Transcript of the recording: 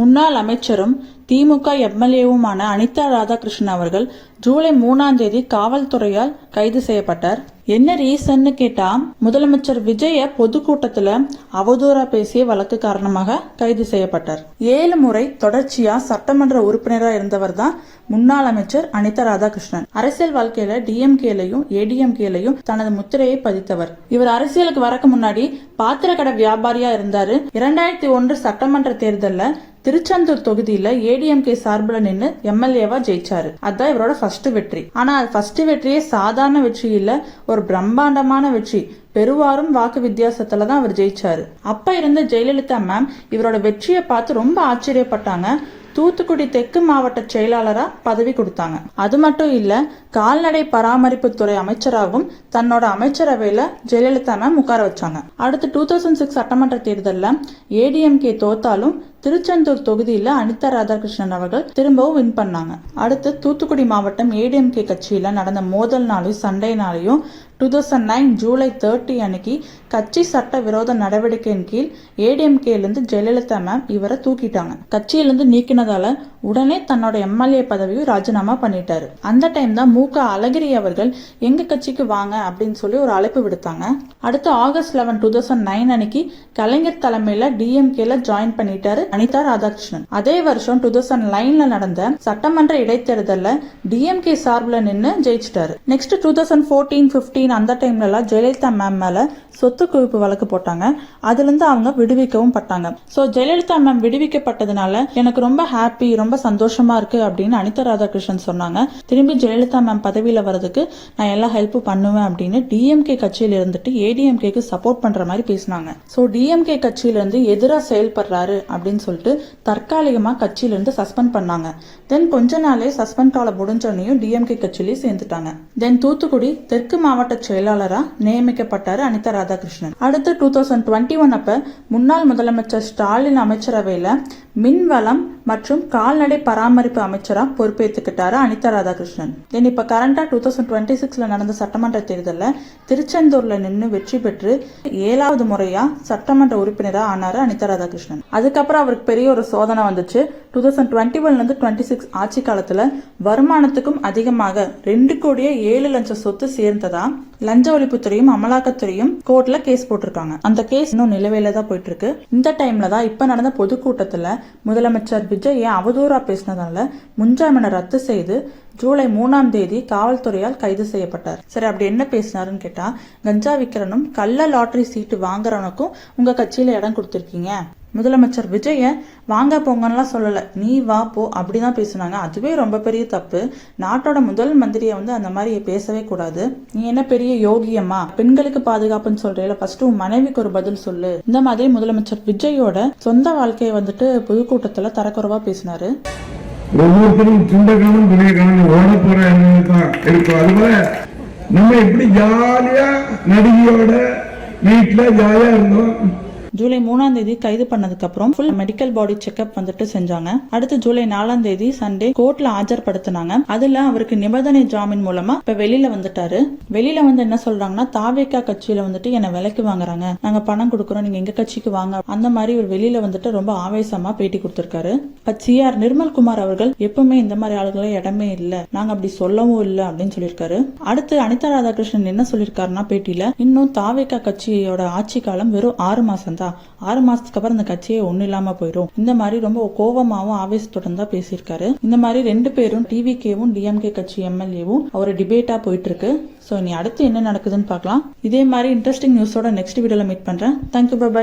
முன்னாள் அமைச்சரும் திமுக எம்எல்ஏவுமான அனிதா ராதாகிருஷ்ணன் அவர்கள் ஜூலை 3ஆம் தேதி காவல்துறையால் கைது செய்யப்பட்டார். என்ன ரீசன்னு கேட்டா, முதலமைச்சர் விஜய பொதுக்கூட்டத்துல அவதூறா பேசிய வழக்கு காரணமாக கைது செய்யப்பட்டார். 7 முறை தொடர்ச்சியா சட்டமன்ற உறுப்பினரா இருந்தவர் தான் முன்னாள் அமைச்சர் அனிதா ராதாகிருஷ்ணன். அரசியல் வாழ்க்கையில டிஎம்கேலையும் ஏடிஎம்கேலையும் தனது முத்திரையை பதித்தவர். இவர் அரசியலுக்கு வரக்கு முன்னாடி பாத்திரக்கடை வியாபாரியா இருந்தாரு. 2001 சட்டமன்ற தேர்தல்ல திருச்செந்தூர் தொகுதியில ஏடிஎம்கே சார்பில் நின்று எம்எல்ஏவா ஜெயிச்சாரு. அதுதான் இவரோட ஃபர்ஸ்ட் வெற்றி. ஆனா அது ஃபர்ஸ்ட் வெற்றியே சாதாரண வெற்றி இல்ல, ஒரு பிரம்மாண்டமான வெற்றி. பெருவாரும் வாக்கு வித்தியாசத்துல தான் அவர் ஜெயிச்சாரு. அப்ப இருந்த ஜெயலலிதா மேம் இவரோட வெற்றியை பார்த்து ரொம்ப ஆச்சரியப்பட்டாங்க. தூத்துக்குடி தெற்கு மாவட்ட செயலாளரா பதவி கொடுத்தாங்க. அது மட்டும் இல்ல, கால்நடை பராமரிப்புத்துறை அமைச்சராகவும் தன்னோட அமைச்சரவையில ஜெயலலிதா மேம் உட்கார வச்சாங்க. அடுத்து 2006 சட்டமன்ற தேர்தல்ல ஏடிஎம்கே தோத்தாலும் திருச்செந்தூர் தொகுதியில அனிதா ராதாகிருஷ்ணன் அவர்கள் திரும்பவும் வின் பண்ணாங்க. அடுத்து தூத்துக்குடி மாவட்டம் ஏடிஎம்கே கட்சியில நடந்த மோதல் நாளையும் சண்டைனாலையும் 2009 ஜூலை 30 அன்னைக்கு கட்சி சட்ட விரோத நடவடிக்கையின் கீழ் ஏடிஎம்கேலிருந்து ஜெயலலிதா மேம் இவரை தூக்கிட்டாங்க. கட்சியிலிருந்து நீக்கினதால உடனே தன்னோட எம்எல்ஏ பதவியும் ராஜினாமா பண்ணிட்டாரு. அந்த டைம் தான் மு.க. அழகிரி அவர்கள் எங்க கட்சிக்கு வாங்க அப்படின்னு சொல்லி ஒரு அழைப்பு விடுத்தாங்க. அடுத்து ஆகஸ்ட் 11, 2009 அன்னைக்கு கலைஞர் தலைமையில டிஎம்கேல ஜாயின் பண்ணிட்டாரு அனிதா ராதாகிருஷ்ணன். அதே வருஷம் 2009 நடந்த சட்டமன்ற இடைத்தேர்தல்ல டிஎம்கே சார்பில் நின்று ஜெயிச்சிட்டாரு. நெக்ஸ்ட் 2014-15 அந்த டைம்ல எல்லாம் ஜெயலலிதா மேம் மேல சொத்து குவிப்பு வழக்கு போட்டாங்க. அதுல இருந்து அவங்க விடுவிக்கவும் பட்டாங்க. சோ ஜெயலலிதா மேம் விடுவிக்கப்பட்டதுனால எனக்கு ரொம்ப ஹாப்பி, ரொம்ப சந்தோஷமா இருக்கு அப்படின்னு அனிதா ராதாகிருஷ்ணன் சொன்னாங்க. திரும்பி ஜெயலலிதா மேம் பதவியில வர்றதுக்கு நான் எல்லா ஹெல்ப் பண்ணுவேன் அப்படின்னு டிஎம்கே கட்சியில இருந்துட்டு ஏடிஎம்கேக்கு சப்போர்ட் பண்ற மாதிரி பேசினாங்க. சோ டிஎம்கே கட்சியில இருந்து எதிரா செயல்படுறாரு அப்படின்னு சொல்லிட்டு தற்காலிகமா கட்சியில இருந்து சஸ்பெண்ட் பண்ணாங்க. தென் கொஞ்ச நாளே சஸ்பெண்ட் காலம் முடிஞ்சோன்னையும் டிஎம்கே கட்சியிலேயே சேர்ந்துட்டாங்க. தென் தூத்துக்குடி தெற்கு மாவட்ட செயலாளரா நியமிக்கப்பட்டாரு அனிதா ராதாகிருஷ்ணன். அடுத்து 2021 அப்ப முன்னாள் முதலமைச்சர் ஸ்டாலின் அமைச்சரவையில மின்வளம் மற்றும் கால்நடை பராமரிப்பு அமைச்சரா பொறுப்பேற்றுக்கிட்டாரு அனிதா ராதாகிருஷ்ணன். தென் இப்ப கரண்டா 2026 நடந்த சட்டமன்ற தேர்தல்ல திருச்செந்தூர்ல நின்று வெற்றி பெற்று 7வது முறையா சட்டமன்ற உறுப்பினரா ஆனாரு அனிதா ராதாகிருஷ்ணன். அதுக்கப்புறம் அவருக்கு பெரிய ஒரு சோதனை வந்துச்சு. 2021 26 ஆட்சி காலத்துல வருமானத்துக்கும் அதிகமாக 2,07 லட்சம் சொத்து சேர்ந்ததா லஞ்ச ஒழிப்புத்துறையும் அமலாக்கத்துறையும் கோர்ட்ல கேஸ் போட்டிருக்காங்க. அந்த கேஸ் இன்னும் நிலுவையில தான் போயிட்டு இருக்கு. இந்த டைம்ல தான் இப்ப நடந்த பொதுக்கூட்டத்துல முதலமைச்சர் விஜய அவதூறா பேசினதால முன்ஜாமீனை ரத்து செய்து ஜூலை 3ஆம் தேதி காவல்துறையால் கைது செய்யப்பட்டார். சரி, அப்படி என்ன பேசினாருன்னு கேட்டா, கஞ்சா விக்கிறனும் கள்ள லாட்டரி சீட்டு வாங்குறவனுக்கும் உங்க கட்சியில இடம் கொடுத்திருக்கீங்க. முதலமைச்சர் விஜய வாங்க போங்கலாம் சொல்லல, நீ வா போ அப்படிதான் பேசினாங்க. அதுவே ரொம்ப பெரிய தப்பு. நாட்டோட முதல் மந்திரியை அந்த மாதிரி பேசவே கூடாது. நீ என்ன பெரிய யோகியம்மா, பெண்களுக்கு பாதுகாப்புன்னு சொல்றேல, ஃபர்ஸ்ட் உன் மனைவிக்கு ஒரு பதில் சொல்லு. இந்த மாதிரி முதலமைச்சர் விஜயோட சொந்த வாழ்க்கையை பொதுக்கூட்டத்துல தரக்குறைவா பேசினாரு. ஒவ்வொருத்தரும் துண்டகாலம் துணியகாலம் ஓட போற தான் இருக்கும். அதுபோல நம்ம எப்படி ஜாலியா நடிகையோட வீட்டுல ஜாலியா இருந்தோம். ஜூலை 3ஆம் தேதி கைது பண்ணதுக்கு அப்புறம் ஃபுல் மெடிக்கல் பாடி செக்அப் செஞ்சாங்க. அடுத்து ஜூலை 4ஆம் தேதி சண்டே கோர்ட்ல ஆஜர்படுத்தினாங்க. அதுல அவருக்கு நிபந்தனை ஜாமீன் மூலமா இப்ப வெளியில வந்துட்டாரு. வெளியில என்ன சொல்றாங்கன்னா, தாவேகா கட்சியில என்ன விலைக்கு வாங்குறாங்க, நாங்க பணம் கொடுக்கறோம், நீங்க எங்க கட்சிக்கு வாங்க, அந்த மாதிரி ஒரு வெளியில ரொம்ப ஆவேசமா பேட்டி கொடுத்திருக்காரு. சிஆர் நிர்மல்குமார் அவர்கள் எப்பவுமே இந்த மாதிரி ஆளுகளே இடமே இல்ல, நாங்க அப்படி சொல்லவும் இல்ல அப்படின்னு சொல்லியிருக்காரு. அடுத்து அனிதா ராதாகிருஷ்ணன் என்ன சொல்லியிருக்காருன்னா பேட்டியில, இன்னும் தாவேகா கட்சியோட ஆட்சி காலம் வெறும் 6 மாசம் தான், 6 மாசத்துக்கு அப்புறம் இந்த கட்சியே ஒண்ணு இல்லாம போயிடும். இந்த மாதிரி ரொம்ப கோபமாவும் ஆவேசத்துடன் தான் பேசியிருக்காரு. இந்த மாதிரி 2 பேரும் டிவிகேவும் டிஎம்கே கட்சி எம்எல்ஏவும் ஒரு டிபேட்டா போயிட்டு இருக்கு. சோ நீ அடுத்து என்ன நடக்குதுன்னு பார்க்கலாம். இதே மாதிரி இன்ட்ரெஸ்டிங் நியூஸோட நெக்ஸ்ட் வீடியோல மீட் பண்றேன். Thank you, by.